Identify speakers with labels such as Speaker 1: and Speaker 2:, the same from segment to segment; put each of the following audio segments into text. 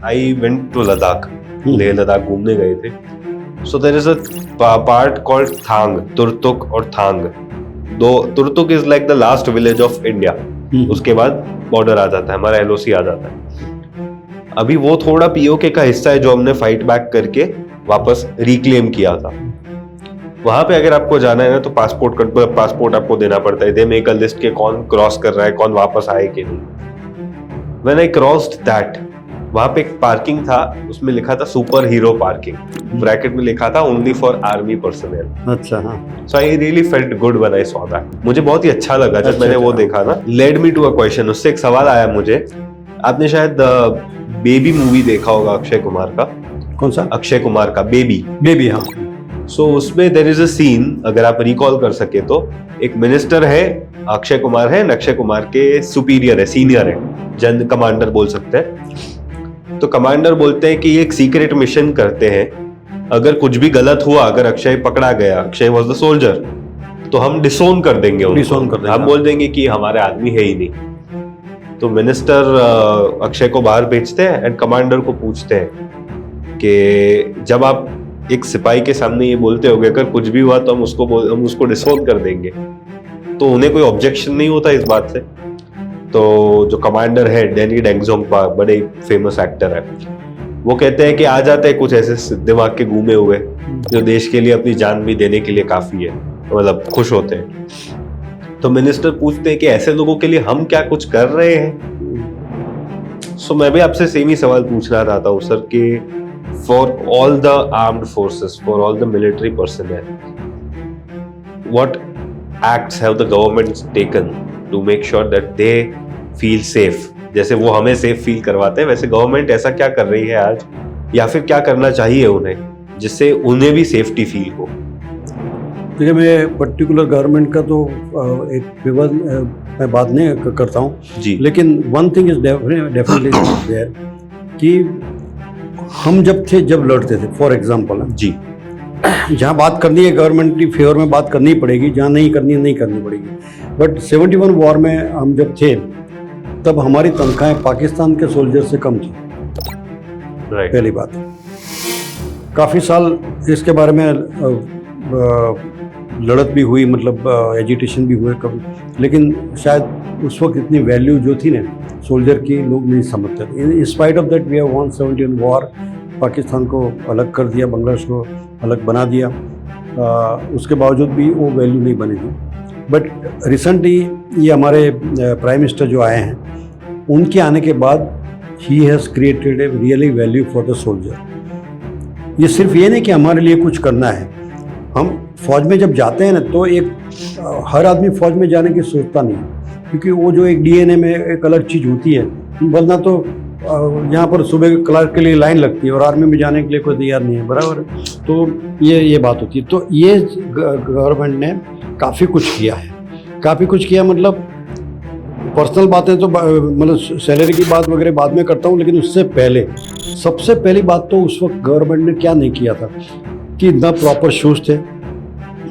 Speaker 1: I went to Ladakh, Leh Ladakh घूमने गए थे. So there is a part called Thang, Turtuk और Thang. Though Turtuk is like the last village of India. उसके बाद बॉर्डर आ जाता है, हमारा एलओसी आ जाता है. अभी वो थोड़ा पीओके का हिस्सा है जो हमने फाइट बैक करके वापस रिक्लेम किया था. वहां पे अगर आपको जाना है ना तो पासपोर्ट आपको देना पड़ता है. दे मेक अ लिस्ट के कौन क्रॉस कर रहा है, कौन वापस आए कि नहीं. व्हेन आई क्रॉस्ड दैट, वहां पे एक पार्किंग था, उसमें लिखा था सुपर हीरो पार्किंग, ब्रैकेट में लिखा था ओनली फॉर आर्मी पर्सनल.
Speaker 2: अच्छा, हाँ.
Speaker 1: So I really felt good when I saw that. मुझे बहुत ही अच्छा लगा जब मैंने वो देखा ना. Lead me to a question. उससे एक सवाल आया मुझे. आपने शायद बेबी मूवी देखा होगा अक्षय कुमार का.
Speaker 2: कौन सा?
Speaker 1: अक्षय कुमार का बेबी.
Speaker 2: हाँ.
Speaker 1: सो उसमें देयर इज अ सीन, अगर आप रिकॉल कर सके तो, एक मिनिस्टर है, अक्षय कुमार है, अक्षय कुमार के सुपीरियर है, सीनियर है, जन कमांडर बोल सकते हैं. तो कमांडर बोलते हैं कि ये एक सीक्रेट मिशन करते हैं, अगर कुछ भी गलत हुआ, अगर अक्षय पकड़ा गया, अक्षय वाज द सोल्जर, तो हम डिसोन कर देंगे उनको. हम बोल देंगे कि हमारे आदमी है ही नहीं. तो मिनिस्टर अक्षय को बाहर भेजते हैं एंड कमांडर को पूछते हैं कि जब आप एक सिपाही के सामने ये बोलते होगे अगर कुछ भी हुआ तो हम उसको डिसोन कर देंगे, तो उन्हें कोई ऑब्जेक्शन नहीं होता इस बात से. तो जो कमांडर है डैनी डेंगजोंगपा, बड़े फेमस एक्टर है, वो कहते हैं कि आ जाते हैं कुछ ऐसे दिमाग के घूमे हुए जो देश के लिए अपनी जान भी देने के लिए काफी है, मतलब खुश होते हैं. तो मिनिस्टर पूछते हैं कि ऐसे लोगों के लिए हम क्या कुछ कर रहे हैं. सो मैं भी आपसे सेम ही सवाल पूछना चाहता हूँ सर कि for all the armed forces, for all the military personnel, what acts have the government taken to make sure that they feel safe? जैसे वो हमें सेफ फील करवाते हैं, वैसे गवर्नमेंट ऐसा क्या कर रही है आज, या फिर क्या करना चाहिए उन्हें जिससे उन्हें भी सेफ्टी फील हो?
Speaker 2: देखिए, मैं पर्टिकुलर गवर्नमेंट का तो एक विवाद मैं बात नहीं करता हूँ
Speaker 1: जी.
Speaker 2: लेकिन one thing is definitely there कि हम जब लड़ते थे, फॉर एग्जांपल
Speaker 1: जी,
Speaker 2: जहाँ बात करनी है गवर्नमेंट की फेवर में बात करनी पड़ेगी, जहाँ नहीं करनी है नहीं करनी पड़ेगी. बट 71 वॉर में हम जब थे तब हमारी तनख्वाहें पाकिस्तान के सोल्जर से कम थी.
Speaker 1: राइट.
Speaker 2: पहली बात. काफ़ी साल इसके बारे में लड़त भी हुई, मतलब एजिटेशन भी हुए कभी, लेकिन शायद उस वक्त इतनी वैल्यू जो थी ना सोल्जर की, लोग नहीं समझते थे. In spite of that we have won 71 war. Pakistan को अलग कर दिया, बांग्लादेश को अलग बना दिया. उसके बावजूद भी वो वैल्यू नहीं बनी थी. बट रिसेंटली ये हमारे प्राइम मिनिस्टर जो आए हैं, उनके आने के बाद he has created a really value for the soldier. ये सिर्फ ये नहीं कि हमारे लिए कुछ करना है. हम फौज में जब जाते हैं ना तो एक हर आदमी फौज में जाने की सोचता नहीं, क्योंकि वो जो एक डीएनए में एक अलग चीज़ होती है. वरना तो यहाँ पर सुबह क्लर्क के लिए लाइन लगती है और आर्मी में जाने के लिए कोई तैयार नहीं है, बराबर. तो ये बात होती है. तो ये गवर्नमेंट ने काफ़ी कुछ किया है, काफ़ी कुछ किया. मतलब पर्सनल बातें तो मतलब सैलरी की बात वगैरह बाद में करता हूँ, लेकिन उससे पहले सबसे पहली बात तो उस वक्त गवर्नमेंट ने क्या नहीं किया था कि ना प्रॉपर शूज़ थे,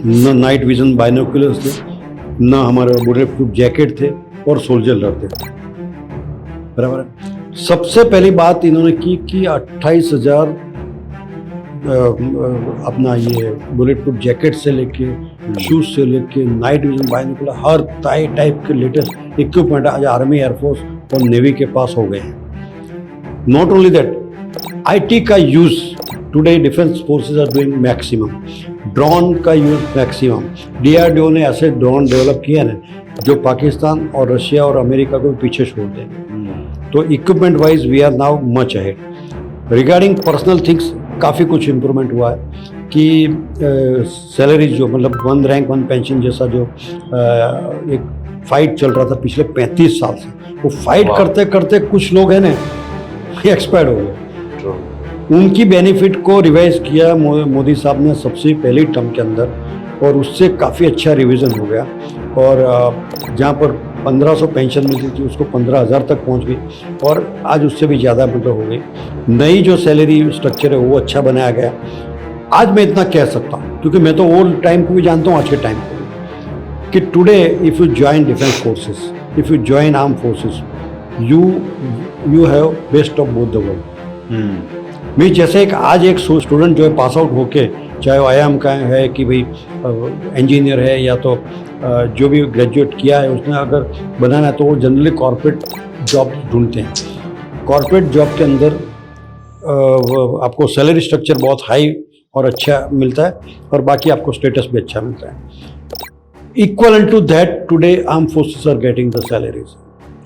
Speaker 2: ना नाइट विजन बाइनोकुलर्स थे, ना हमारे बुलेट प्रूफ जैकेट थे, और सोल्जर लड़ते थे, बराबर है. सबसे पहली बात इन्होंने की कि 28,000 अपना ये बुलेट प्रूफ जैकेट से लेके, शूज से लेके, नाइट विजन बाइनोकुलर, हर टाइप के लेटेस्ट इक्विपमेंट आज आर्मी, एयरफोर्स और नेवी के पास हो गए हैं. नॉट ओनली दैट, आईटी का use today defence forces are doing maximum. Drone का यूज़ मैक्सिमम. डीआरडीओ ने ऐसे ड्रोन डेवलप किया ना जो पाकिस्तान और रशिया और अमेरिका को पीछे छोड़ देंगे. तो equipment wise we are now much ahead. Regarding personnel things काफ़ी कुछ इम्प्रूवमेंट हुआ है कि सैलरीज जो, मतलब 1 रैंक 1 पेंशन जैसा जो एक फाइट चल रहा था पिछले 35 साल से, वो फाइट करते करते कुछ लोग हैं ना एक्सपायर हो गए. उनकी बेनिफिट को रिवाइज किया मोदी साहब ने सबसे पहली टर्म के अंदर, और उससे काफ़ी अच्छा रिवीजन हो गया. और जहाँ पर 1500 पेंशन मिलती थी उसको 15,000 तक पहुँच गई, और आज उससे भी ज़्यादा मतलब हो गई. नई जो सैलरी स्ट्रक्चर है वो अच्छा बनाया गया. आज मैं इतना कह सकता हूँ, क्योंकि मैं तो ओल्ड टाइम को भी जानता हूँ, आज के टाइम को भी, कि today if you join defence forces, if you join arm forces, you you have best of both the world. मैं जैसे एक स्टूडेंट जो है पास आउट होके, चाहे वो IIM का है कि भाई इंजीनियर है या तो जो भी ग्रेजुएट किया है उसने अगर बनाना है, तो वो जनरली कॉर्पोरेट जॉब ढूंढते हैं। कॉर्पोरेट जॉब के अंदर आपको सैलरी स्ट्रक्चर बहुत हाई और अच्छा मिलता है, और बाकी आपको स्टेटस भी अच्छा मिलता है। Equal to that today arm forces are getting the salaries,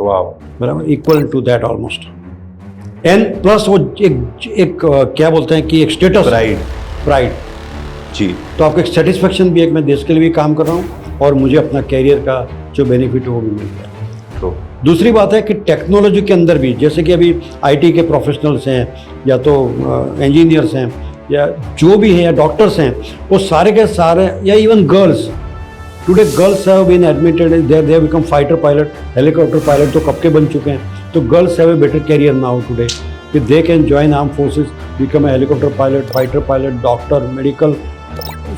Speaker 2: बराबर, equal to that almost. And plus वो एक क्या बोलते हैं कि एक स्टेटस, प्राइड
Speaker 1: जी।
Speaker 2: तो आपको एक सेटिस्फेक्शन भी है कि मैं देश के लिए भी काम कर रहा हूँ और मुझे अपना कैरियर का जो बेनिफिट है वो भी मिल रहा है। दूसरी बात है कि टेक्नोलॉजी के अंदर भी, जैसे कि अभी IT के प्रोफेशनल्स हैं या तो इंजीनियर्स हैं या जो भी हैं या डॉक्टर्स हैं, वो सारे के सारे, या even girls, today girls have been admitted, they have become fighter pilot, helicopter pilot तो कब के बन चुके हैं। तो girls have a better career now today कि they can join arm forces, become a helicopter pilot, fighter pilot, doctor, medical,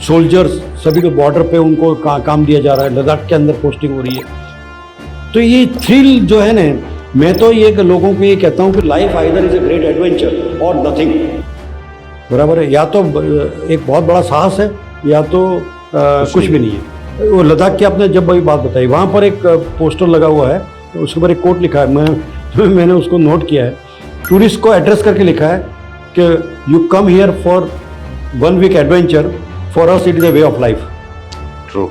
Speaker 2: soldiers, सभी को बॉर्डर पे उनको काम दिया जा रहा है। लद्दाख के अंदर पोस्टिंग हो रही है। तो ये थ्रिल जो है ना, मैं तो ये लोगों को ये कहता हूँ कि life either is a great adventure और नथिंग, बराबर है। या तो एक बहुत बड़ा साहस है या तो कुछ भी नहीं है। वो लद्दाख की आपने जब अभी बात बताई, वहाँ पर एक पोस्टर लगा हुआ है, उसके ऊपर एक कोट लिखा है, मैंने उसको नोट किया है। टूरिस्ट को एड्रेस करके लिखा है कि you come here for 1 week adventure, for us it is a way of life.
Speaker 1: True,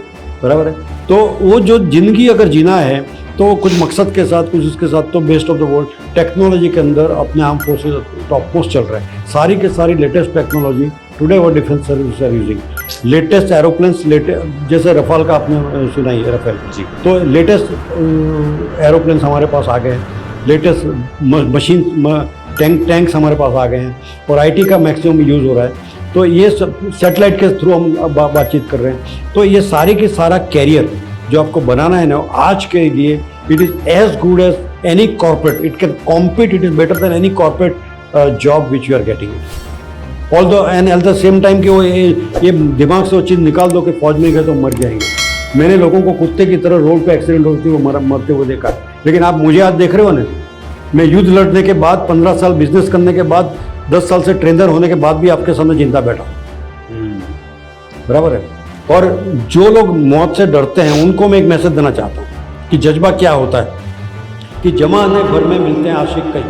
Speaker 2: बराबर है। तो वो जो जिंदगी अगर जीना है तो कुछ मकसद के साथ, कुछ उसके साथ, तो best of the world technology के अंदर अपने आर्म फोर्सेज टॉप पोस्ट चल रहा है। सारी के सारी लेटेस्ट टेक्नोलॉजी टुडे वो defence service are using. Latest aeroplanes, जैसे रफाल का आपने सुना ही है, रफेल जी, तो लेटेस्ट एरोप्लेन्स हमारे पास आ गए हैं, लेटेस्ट मशीन टैंक्स हमारे पास आ गए हैं, और IT का मैक्सिमम यूज़ हो रहा है। तो ये सब सैटेलाइट के थ्रू हम बातचीत कर रहे हैं। तो ये सारी की सारा कैरियर जो आपको बनाना है ना, आज के लिए it is as good as any corporate, it can compete, it is better than any corporate job which you are getting it. Although and at the same time कि वो ये दिमाग से वो चीज़ निकाल दो कि फौज में गए तो मर जाएंगे। मैंने लोगों को कुत्ते की तरह रोड पे एक्सीडेंट होती हुए मरते हुए देखा। लेकिन आप मुझे आज देख रहे हो ना, मैं युद्ध लड़ने के बाद, 15 साल बिजनेस करने के बाद, 10 साल से ट्रेनर होने के बाद भी आपके सामने जिंदा बैठा हूँ, बराबर है। और जो लोग मौत से डरते हैं उनको मैं एक मैसेज देना चाहता हूँ कि जज्बा क्या होता है कि जमाने भर में मिलते हैं आशिक कई,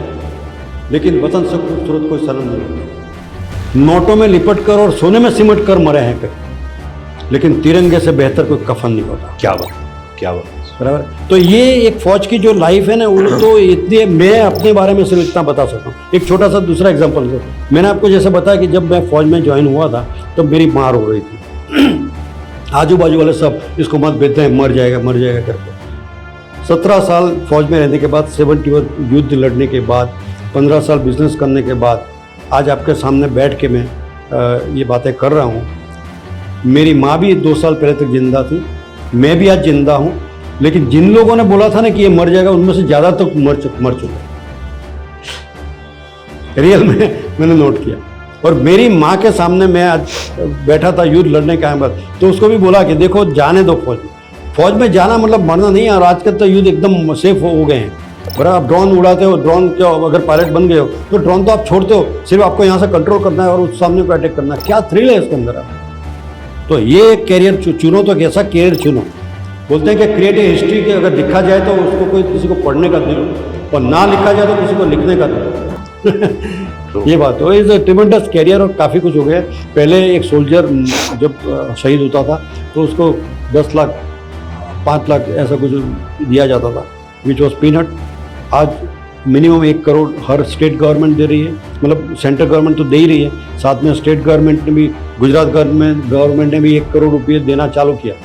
Speaker 2: लेकिन वतन से खूबसूरत कोई सनम नहीं होता। नोटों में लिपट कर और सोने में सिमट कर मरे हैं कई, लेकिन तिरंगे से बेहतर कोई कफन नहीं होता।
Speaker 1: क्या बात, क्या बात,
Speaker 2: बराबर। तो ये एक फौज की जो लाइफ है ना, वो तो इतनी, मैं अपने बारे में सिर्फ इतना बता सकता हूँ। एक छोटा सा दूसरा एग्जांपल दो। मैंने आपको जैसे बताया कि जब मैं फौज में ज्वाइन हुआ था तो मेरी मार हो रही थी। आजू बाजू वाले सब इसको मत भेजते हैं, मर जाएगा करके। 17 साल फौज में रहने के बाद, 71 युद्ध लड़ने के बाद, 15 साल बिजनेस करने के बाद, आज आपके सामने बैठ के मैं ये बातें कर रहा हूँ। मेरी माँ भी 2 साल पहले तक जिंदा थी, मैं भी आज जिंदा हूँ, लेकिन जिन लोगों ने बोला था ना कि ये मर जाएगा, उनमें से ज़्यादा तक मर चुके। रियल में मैंने नोट किया। और मेरी माँ के सामने मैं आज बैठा था युद्ध लड़ने के बाद, तो उसको भी बोला कि देखो जाने दो फौज में जाना मतलब मरना नहीं है। और आजकल तो युद्ध एकदम सेफ हो गए हैं, बराबर। आप ड्रोन उड़ाते हो, ड्रोन क्या, अगर पायलट बन गए हो तो ड्रोन तो आप छोड़ते हो, सिर्फ आपको यहाँ से कंट्रोल करना है और उस सामने को अटैक करना है। क्या थ्रिल है इसके अंदर। तो ये कैरियर चुनो, तो कैसा कैरियर चुनो। बोलते हैं कि क्रिएट ए हिस्ट्री, के अगर लिखा जाए तो उसको कोई किसी को पढ़ने का दिल, और ना लिखा जाए तो किसी को लिखने का दिल। ये बात हो, इज ट्रिमेंडस कैरियर और काफ़ी कुछ हो गया। पहले एक सोल्जर जब शहीद होता था तो उसको 10 लाख 5 लाख ऐसा कुछ दिया जाता था, विच वॉज पीनट। आज मिनिमम 1 करोड़ हर स्टेट गवर्नमेंट दे रही है, मतलब सेंट्रल गवर्नमेंट तो दे ही रही है, साथ में स्टेट गवर्नमेंट ने भी, गुजरात गवर्नमेंट ने भी 1 करोड़ रुपये देना चालू किया।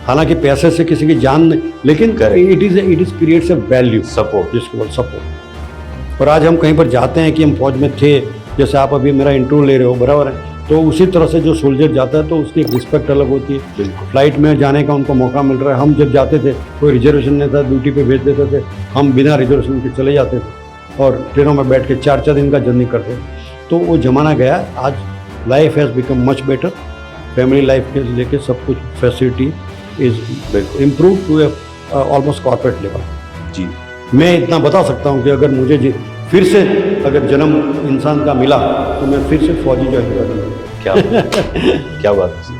Speaker 2: हालांकि पैसे से किसी की जान नहीं, लेकिन it is creates a value, support, जिसको बोल सपोर्ट। और आज हम कहीं पर जाते हैं कि हम फौज में थे, जैसे आप अभी मेरा इंटरव्यू ले रहे हो, बराबर है, तो उसी तरह से जो सोल्जर जाता है तो उसकी एक रिस्पेक्ट अलग होती है। फ्लाइट में जाने का उनको मौका मिल रहा है। हम जब जाते थे कोई रिजर्वेशन नहीं था, ड्यूटी पे भेज देते थे, हम बिना रिजर्वेशन के चले जाते थे और ट्रेनों में बैठ के 4-4 दिन का जर्नी करते थे। तो वो ज़माना गया। आज life has become much better. Family life के लेके सब कुछ facility is improve to almost corporate level.
Speaker 1: जी,
Speaker 2: मैं इतना बता सकता हूँ कि अगर मुझे फिर से अगर जन्म इंसान का मिला तो मैं फिर से फौजी ज्वाइन करूँगा।
Speaker 1: क्या क्या बात है।